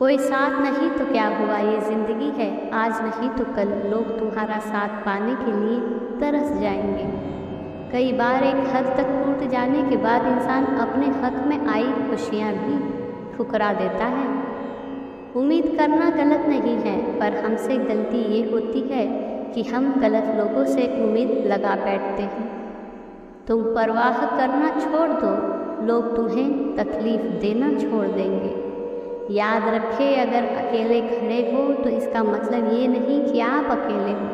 कोई साथ नहीं तो क्या हुआ, ये ज़िंदगी है, आज नहीं तो कल लोग तुम्हारा साथ पाने के लिए तरस जाएंगे। कई बार एक हद तक टूट जाने के बाद इंसान अपने हक में आई खुशियाँ भी ठुकरा देता है। उम्मीद करना गलत नहीं है, पर हमसे गलती ये होती है कि हम गलत लोगों से उम्मीद लगा बैठते हैं। तुम परवाह करना छोड़ दो, लोग तुम्हें तकलीफ़ देना छोड़ देंगे। याद रखें, अगर अकेले खड़े हो तो इसका मतलब ये नहीं कि आप अकेले हो,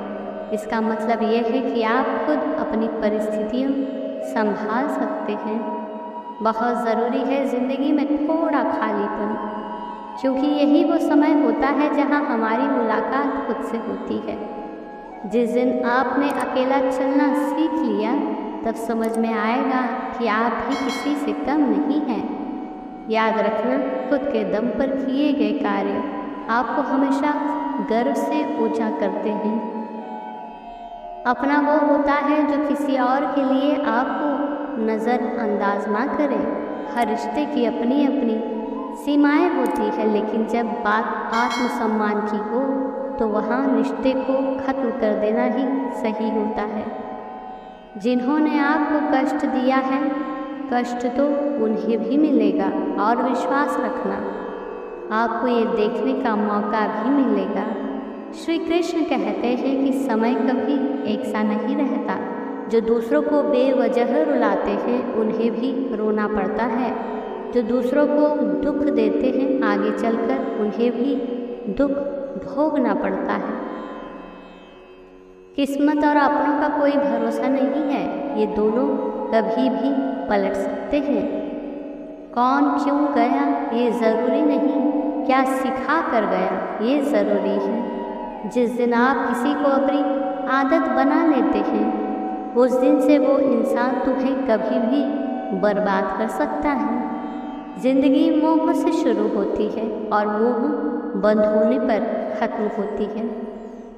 इसका मतलब ये है कि आप खुद अपनी परिस्थितियाँ संभाल सकते हैं। बहुत ज़रूरी है ज़िंदगी में थोड़ा खालीपन, क्योंकि यही वो समय होता है जहाँ हमारी मुलाकात खुद से होती है। जिस दिन आपने अकेला चलना सीख लिया, तब समझ में आएगा कि आप भी किसी से कम नहीं हैं। याद रखना, खुद के दम पर किए गए कार्य आपको हमेशा गर्व से ऊंचा करते हैं। अपना वो होता है जो किसी और के लिए आपको नज़रअंदाज ना करे। हर रिश्ते की अपनी अपनी सीमाएं होती है, लेकिन जब बात आत्मसम्मान की हो तो वहाँ रिश्ते को ख़त्म कर देना ही सही होता है। जिन्होंने आपको कष्ट दिया है, कष्ट तो उन्हें भी मिलेगा, और विश्वास रखना, आपको ये देखने का मौका भी मिलेगा। श्री कृष्ण कहते हैं कि समय कभी एक सा नहीं रहता। जो दूसरों को बेवजह रुलाते हैं उन्हें भी रोना पड़ता है। जो दूसरों को दुख देते हैं, आगे चलकर उन्हें भी दुख भोगना पड़ता है। किस्मत और अपनों का कोई भरोसा नहीं है, ये दोनों कभी भी पलट सकते हैं। कौन क्यों गया ये ज़रूरी नहीं, क्या सिखा कर गया ये ज़रूरी है। जिस दिन आप किसी को अपनी आदत बना लेते हैं, उस दिन से वो इंसान तुम्हें कभी भी बर्बाद कर सकता है। ज़िंदगी मोह से शुरू होती है और मोह बंद होने पर ख़त्म होती है।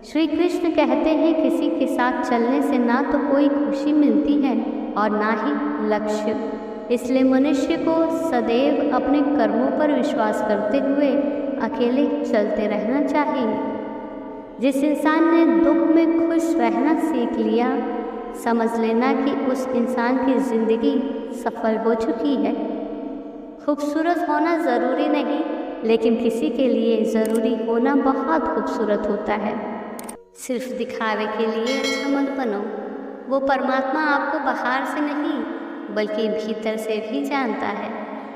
श्री कृष्ण कहते हैं, किसी के साथ चलने से ना तो कोई खुशी मिलती है और ना ही लक्ष्य। इसलिए मनुष्य को सदैव अपने कर्मों पर विश्वास करते हुए अकेले चलते रहना चाहिए। जिस इंसान ने दुख में खुश रहना सीख लिया, समझ लेना कि उस इंसान की ज़िंदगी सफल हो चुकी है। खूबसूरत होना ज़रूरी नहीं, लेकिन किसी के लिए ज़रूरी होना बहुत खूबसूरत होता है। सिर्फ दिखावे के लिए अच्छा मत बनो। वो परमात्मा आपको बाहर से नहीं बल्कि भीतर से भी जानता है।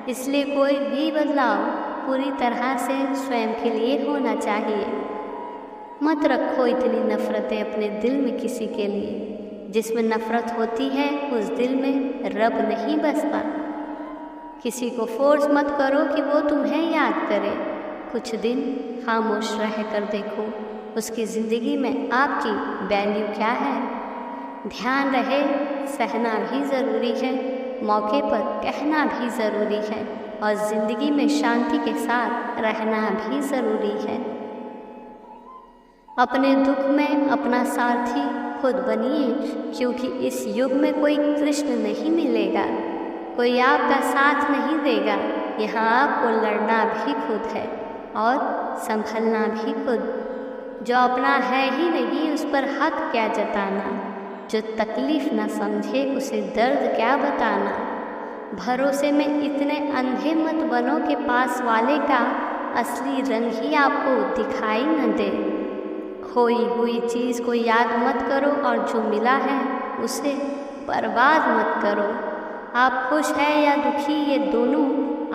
इसलिए कोई भी बदलाव पूरी तरह से स्वयं के लिए होना चाहिए। मत रखो इतनी नफ़रतें अपने दिल में किसी के लिए। जिसमें नफ़रत होती है उस दिल में रब नहीं बसता। किसी को फोर्स मत करो कि वो तुम्हें याद करे। कुछ दिन खामोश रह कर देखो, उसकी ज़िंदगी में आपकी वैल्यू क्या है। ध्यान रहे, सहना भी ज़रूरी है, मौके पर कहना भी ज़रूरी है, और ज़िंदगी में शांति के साथ रहना भी ज़रूरी है। अपने दुख में अपना साथी खुद बनिए, क्योंकि इस युग में कोई कृष्ण नहीं मिलेगा, कोई आपका साथ नहीं देगा। यहाँ आपको लड़ना भी खुद है और संभलना भी खुद। जो अपना है ही नहीं उस पर हक क्या जताना, जो तकलीफ़ न समझे उसे दर्द क्या बताना। भरोसे में इतने अंधे मत बनो कि पास वाले का असली रंग ही आपको दिखाई न दे। खोई हुई चीज़ को याद मत करो और जो मिला है उसे बर्बाद मत करो। आप खुश हैं या दुखी, ये दोनों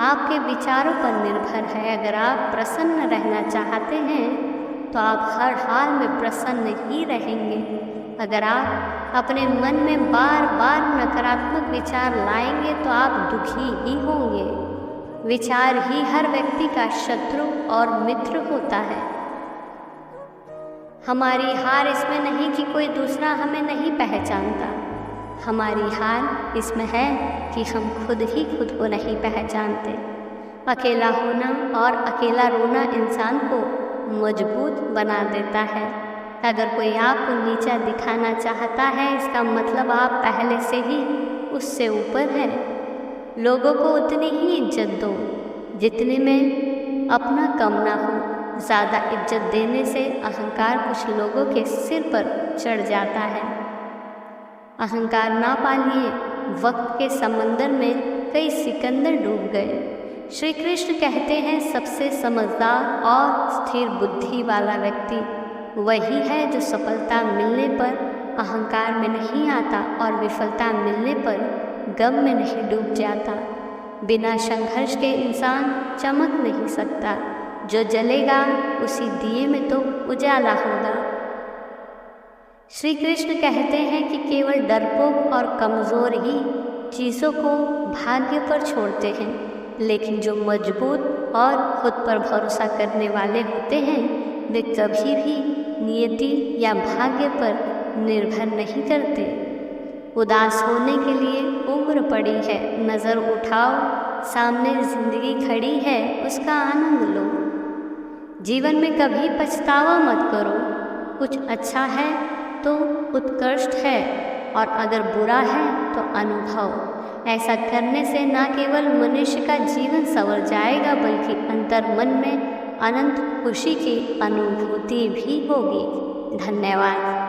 आपके विचारों पर निर्भर है। अगर आप प्रसन्न रहना चाहते हैं तो आप हर हाल में प्रसन्न ही रहेंगे। अगर आप अपने मन में बार बार नकारात्मक विचार लाएंगे तो आप दुखी ही होंगे। विचार ही हर व्यक्ति का शत्रु और मित्र होता है। हमारी हार इसमें नहीं कि कोई दूसरा हमें नहीं पहचानता, हमारी हार इसमें है कि हम खुद ही खुद को नहीं पहचानते। अकेला होना और अकेला रोना इंसान को मजबूत बना देता है। अगर कोई आपको नीचा दिखाना चाहता है, इसका मतलब आप पहले से ही उससे ऊपर हैं। लोगों को उतनी ही इज्जत दो जितने में अपना कम ना हो। ज़्यादा इज्जत देने से अहंकार कुछ लोगों के सिर पर चढ़ जाता है। अहंकार ना पालिए। वक्त के समंदर में कई सिकंदर डूब गए। श्री कृष्ण कहते हैं सबसे समझदार और स्थिर बुद्धि वाला व्यक्ति वही है जो सफलता मिलने पर अहंकार में नहीं आता और विफलता मिलने पर गम में नहीं डूब जाता। बिना संघर्ष के इंसान चमक नहीं सकता। जो जलेगा उसी दिए में तो उजाला होगा। श्री कृष्ण कहते हैं कि केवल डरपोक और कमज़ोर ही चीज़ों को भाग्य पर छोड़ते हैं, लेकिन जो मजबूत और खुद पर भरोसा करने वाले होते हैं वे कभी भी नियति या भाग्य पर निर्भर नहीं करते। उदास होने के लिए उम्र पड़ी है, नज़र उठाओ, सामने जिंदगी खड़ी है, उसका आनंद लो। जीवन में कभी पछतावा मत करो। कुछ अच्छा है तो उत्कृष्ट है और अगर बुरा है तो अनुभव। ऐसा करने से न केवल मनुष्य का जीवन संवर जाएगा बल्कि अंतर मन में अनंत खुशी की अनुभूति भी होगी। धन्यवाद।